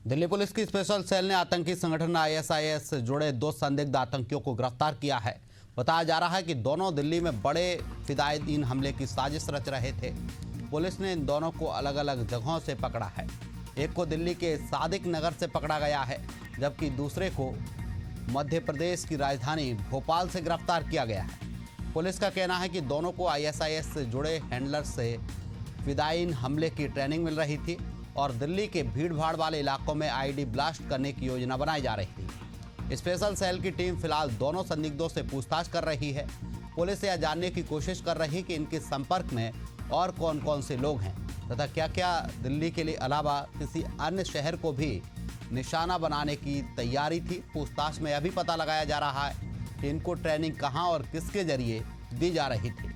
Delhi police की special cell ने आतंकी संगठन आईएसआईएस से जुड़े 2 संदिग्ध आतंकियों को गिरफ्तार किया है। बताया जा रहा है कि दोनों दिल्ली में बड़े फिदायीन हमले की साजिश रच रहे थे। पुलिस ने इन दोनों को अलग अलग जगहों से पकड़ा है। एक को दिल्ली के सादिक नगर से पकड़ा गया है, जबकि दूसरे को मध्य प्रदेश की राजधानी भोपाल से गिरफ्तार किया गया है। पुलिस का कहना है कि दोनों को आईएसआईएस से जुड़े हैंडलर्स से फिदायीन हमले की ट्रेनिंग मिल रही थी और दिल्ली के भीड़भाड़ वाले इलाकों में आईडी ब्लास्ट करने की योजना बनाई जा रही थी। स्पेशल सेल की टीम फिलहाल दोनों संदिग्धों से पूछताछ कर रही है। पुलिस यह जानने की कोशिश कर रही है कि इनके संपर्क में और कौन कौन से लोग हैं तथा क्या क्या दिल्ली के अलावा किसी अन्य शहर को भी निशाना बनाने की तैयारी थी। पूछताछ में यह भी पता लगाया जा रहा है कि इनको ट्रेनिंग कहां और किसके जरिए दी जा रही थी।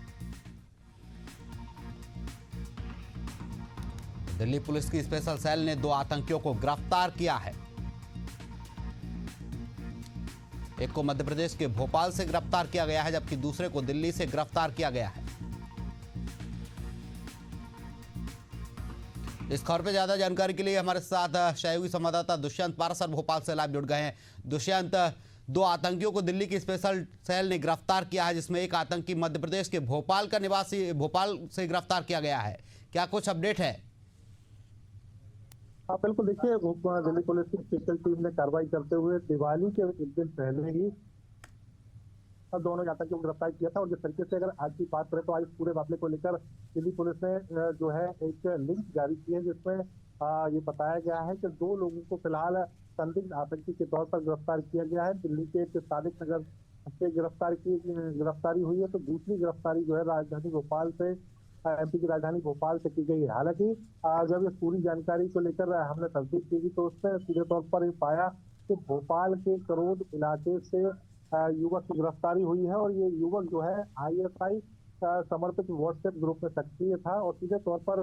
दिल्ली पुलिस की स्पेशल सेल ने 2 आतंकियों को गिरफ्तार किया है। एक को मध्य प्रदेश के भोपाल से गिरफ्तार किया गया है, जबकि दूसरे को दिल्ली से गिरफ्तार किया गया है। इस खबर पर ज्यादा जानकारी के लिए हमारे साथ सहयोगी संवाददाता दुष्यंत पारासर भोपाल से लाइव जुड़ गए हैं। दुष्यंत, 2 आतंकियों को दिल्ली की स्पेशल सेल ने गिरफ्तार किया है, जिसमें एक आतंकी मध्य प्रदेश के भोपाल का निवासी भोपाल से गिरफ्तार किया गया है। क्या कुछ अपडेट है? हाँ बिल्कुल, देखिए दिल्ली पुलिस की स्पेशल टीम ने कार्रवाई करते हुए दिवाली के एक दिन पहले ही दोनों आतंकियों को गिरफ्तार किया था। और जिस तरीके से अगर आज की बात करें तो आज पूरे मामले को लेकर दिल्ली पुलिस ने जो है एक लिंक जारी की है, जिसमें ये बताया गया है कि 2 लोगों को फिलहाल संदिग्ध आतंकी के तौर पर गिरफ्तार किया गया है। दिल्ली के एक सादिक नगर से गिरफ्तारी हुई है, तो दूसरी गिरफ्तारी जो है राजधानी भोपाल से एमपी की राजधानी भोपाल से की गई है। हालांकि जब इस पूरी जानकारी को लेकर हमने तस्दीक की तो उसमें सीधे तौर पर ये पाया कि भोपाल के करोद इलाके से युवक की गिरफ्तारी हुई है और ये युवक जो है आईएसआई समर्पित व्हाट्सएप ग्रुप में सक्रिय था और सीधे तौर पर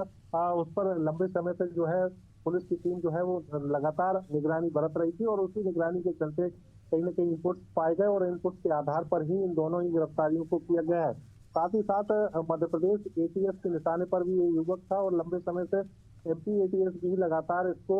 उस पर लंबे समय तक जो है पुलिस की टीम जो है वो लगातार निगरानी बरत रही थी और उसी निगरानी के चलते कहीं न कहीं इनपुट्स पाए गए और इनपुट्स के आधार पर ही इन दोनों ही गिरफ्तारियों को किया गया है। साथ ही साथ मध्य प्रदेश एटीएस के निशाने पर भी ये युवक था और लंबे समय से एमपी एटीएस भी लगातार इसको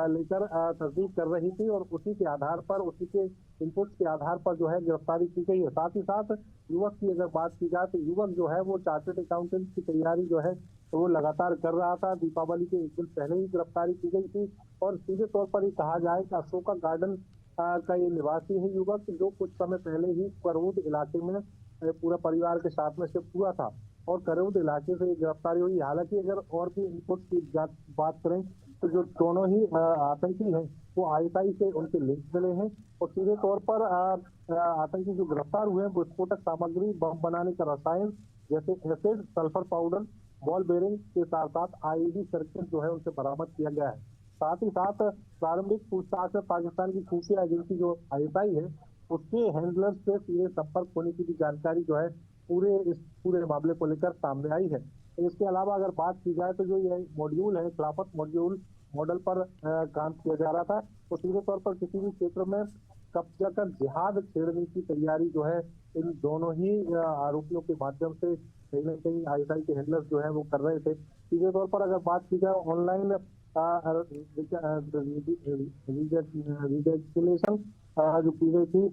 लेकर तस्दीक कर रही थी और उसी के आधार पर उसी के इनपुट्स के आधार पर जो है गिरफ्तारी की गई है। साथ ही साथ युवक की अगर बात की जाए तो युवक जो है वो चार्टर्ड अकाउंटेंट की तैयारी जो है वो लगातार कर रहा था। दीपावली के एक दिन पहले ही गिरफ्तारी की गई थी और सीधे तौर पर ही कहा जाए कि अशोका गार्डन का ये निवासी है युवक, जो कुछ समय पहले ही करौद इलाके में पूरा परिवार के साथ में शिफ्ट हुआ था और करौद इलाके से गिरफ्तारी हुई। हालांकि अगर और भी इनपुट की बात करें तो जो दोनों ही आतंकी हैं वो आईएसआई से उनके लिंक मिले हैं और सीधे तौर पर आतंकी जो गिरफ्तार हुए हैं विस्फोटक सामग्री, बम बनाने का रसायन जैसे acid, sulphur powder, ball bearing के साथ साथ आईईडी सर्किट जो है उनसे बरामद किया गया है। साथ ही साथ प्रारंभिक पूछताछ में पाकिस्तान की खुफिया एजेंसी जो आईएसआई है उसके हैंडलर से सीधे संपर्क होने की भी जानकारी जो है इस पूरे मामले को लेकर सामने आई है। इसके अलावा अगर बात की जाए तो जो ये मॉड्यूल है, खिलाफत मॉड्यूल मॉडल पर काम किया जा रहा था, तो सीधे तौर पर किसी भी क्षेत्र में कब्जा कर जिहाद छेड़ने की तैयारी जो है इन दोनों ही आरोपियों के माध्यम से कहीं न कहीं आईएसआई के हैंडलर्स जो है वो कर रहे थे। सीधे तौर पर अगर बात की जाए ऑनलाइन रिजर्वेशन जो की गई थी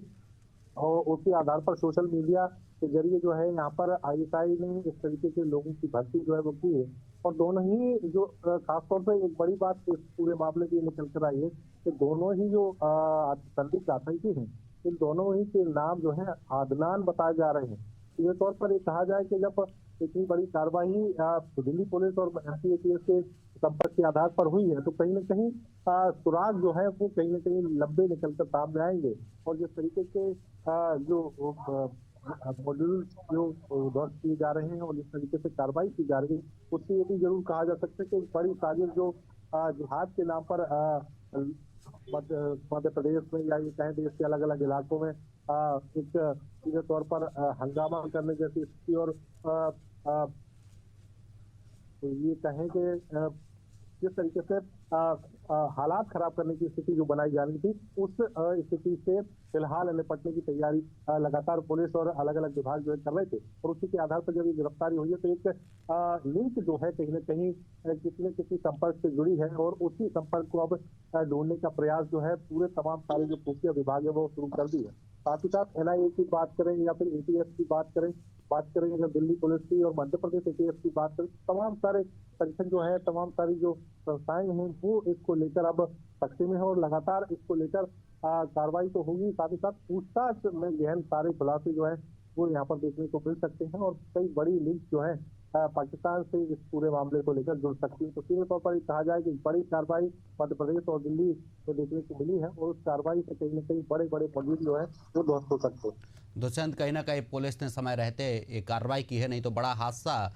और उसके आधार पर सोशल मीडिया के जरिए जो है यहाँ पर आईएसआई ने इस तरीके के लोगों की भर्ती जो है वो की है। और दोनों ही जो खासतौर पर एक बड़ी बात इस पूरे मामले की निकल कर आई है कि दोनों ही जो संदिग्ध आतंकी हैं इन दोनों ही के नाम जो है आदनान बताए जा रहे हैं। सीधे तौर पर ये कहा जाए कि जब इतनी बड़ी कार्रवाई दिल्ली पुलिस और एमपी एटीएस के संपर्क के आधार पर हुई है तो कहीं न कहीं सुराग जो है वो कहीं न कहीं लंबे निकलकर सामने आएंगे और जिस तरीके से जो मॉड्यूल जो ध्वस्त किए जा रहे हैं और जिस तरीके से कार्रवाई की जा रही है उससे ये भी जरूर कहा जा सकता है कि एक बड़ी साजिश जो जिहाद के नाम पर मध्य प्रदेश में या ये कहें देश के अलग अलग इलाकों में एक सीधे तौर पर हंगामा करने जैसी स्थिति और ये कहें कि जिस तरीके से हालात खराब करने की स्थिति जो बनाई जा रही थी, उस स्थिति से फिलहाल निपटने की तैयारी लगातार पुलिस और अलग अलग विभाग जो है कर रहे थे। और उसी के आधार पर जब ये गिरफ्तारी हुई है तो एक लिंक जो है कहीं ना कहीं किसी न किसी संपर्क से जुड़ी है और उसी संपर्क को अब ढूंढने का प्रयास जो है पूरे तमाम सारे जो खुफिया विभाग है वो शुरू कर दी है। साथ ही साथ NIA की बात करें या फिर ATF की बात करें अगर दिल्ली पुलिस की और मध्य प्रदेश ATF की बात करें, तमाम सारे संगठन जो है, तमाम सारी जो संस्थाएं हैं वो इसको लेकर अब सक्रिय में है और लगातार इसको लेकर कार्रवाई तो होगी, साथ ही साथ पूछताछ में गहन सारे खुलासे जो है वो यहाँ पर देखने को मिल सकते हैं और कई बड़ी लिंक जो है पाकिस्तान से इस पूरे मामले को लेकर जुड़ सकती है। तो सीधे तौर पर कहा जाए कि बड़ी कार्रवाई मध्य प्रदेश और दिल्ली में देखने को मिली है और उस कार्रवाई से कहीं न कहीं बड़े बड़े पॉइंट जो है वो ध्वस्त हो सकते हैं। दुष्यंत, कहीं ना कहीं पुलिस ने समय रहते ये कार्रवाई की है, नहीं तो बड़ा हादसा